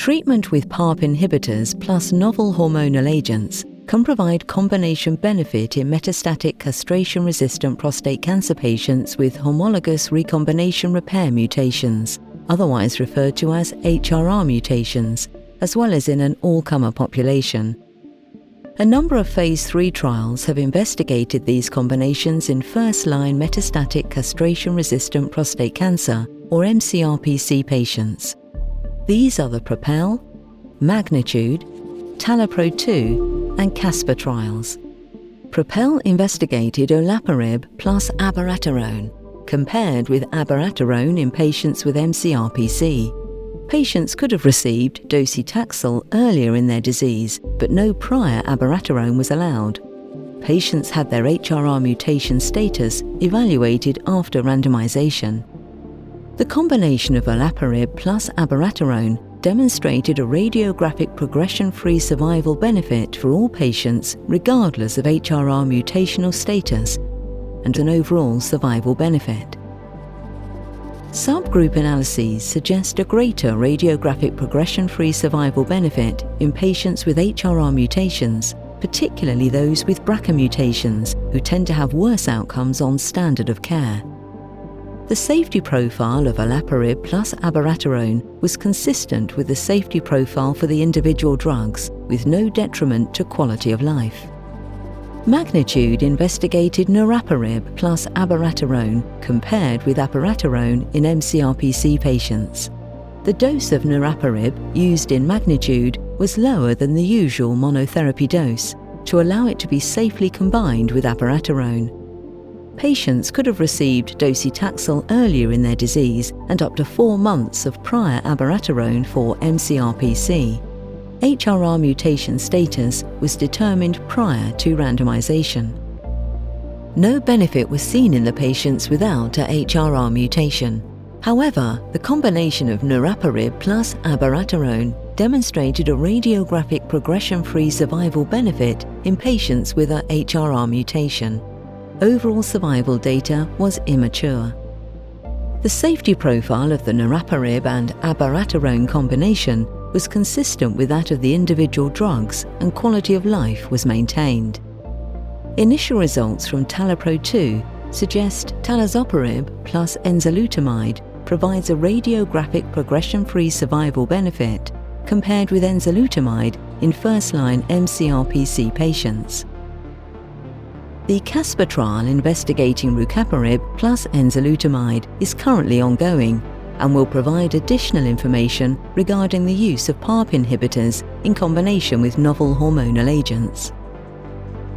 Treatment with PARP inhibitors plus novel hormonal agents can provide combination benefit in metastatic castration-resistant prostate cancer patients with homologous recombination repair mutations, otherwise referred to as HRR mutations, as well as in an all-comer population. A number of Phase 3 trials have investigated these combinations in first-line metastatic castration-resistant prostate cancer, or mCRPC patients. These are the PROPEL, Magnitude, TALAPRO-2 and CASPER trials. PROPEL investigated olaparib plus abiraterone, compared with abiraterone in patients with mCRPC. Patients could have received docetaxel earlier in their disease, but no prior abiraterone was allowed. Patients had their HRR mutation status evaluated after randomization. The combination of olaparib plus abiraterone demonstrated a radiographic progression-free survival benefit for all patients regardless of HRR mutational status, and an overall survival benefit. Subgroup analyses suggest a greater radiographic progression-free survival benefit in patients with HRR mutations, particularly those with BRCA mutations, who tend to have worse outcomes on standard of care. The safety profile of olaparib plus abiraterone was consistent with the safety profile for the individual drugs, with no detriment to quality of life. Magnitude investigated niraparib plus abiraterone compared with abiraterone in mCRPC patients. The dose of niraparib used in Magnitude was lower than the usual monotherapy dose to allow it to be safely combined with abiraterone. Patients could have received docetaxel earlier in their disease and up to 4 months of prior abiraterone for mCRPC. HRR mutation status was determined prior to randomization. No benefit was seen in the patients without a HRR mutation. However, the combination of niraparib plus abiraterone demonstrated a radiographic progression-free survival benefit in patients with a HRR mutation. Overall survival data was immature. The safety profile of the niraparib and abiraterone combination was consistent with that of the individual drugs, and quality of life was maintained. Initial results from TALAPRO-2 suggest talazoparib plus enzalutamide provides a radiographic progression-free survival benefit compared with enzalutamide in first-line mCRPC patients. The CASPER trial investigating rucaparib plus enzalutamide is currently ongoing and will provide additional information regarding the use of PARP inhibitors in combination with novel hormonal agents.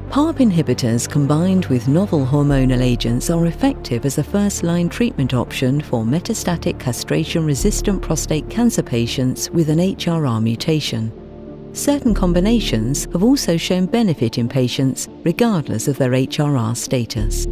PARP inhibitors combined with novel hormonal agents are effective as a first-line treatment option for metastatic castration-resistant prostate cancer patients with an HRR mutation. Certain combinations have also shown benefit in patients regardless of their HRR status.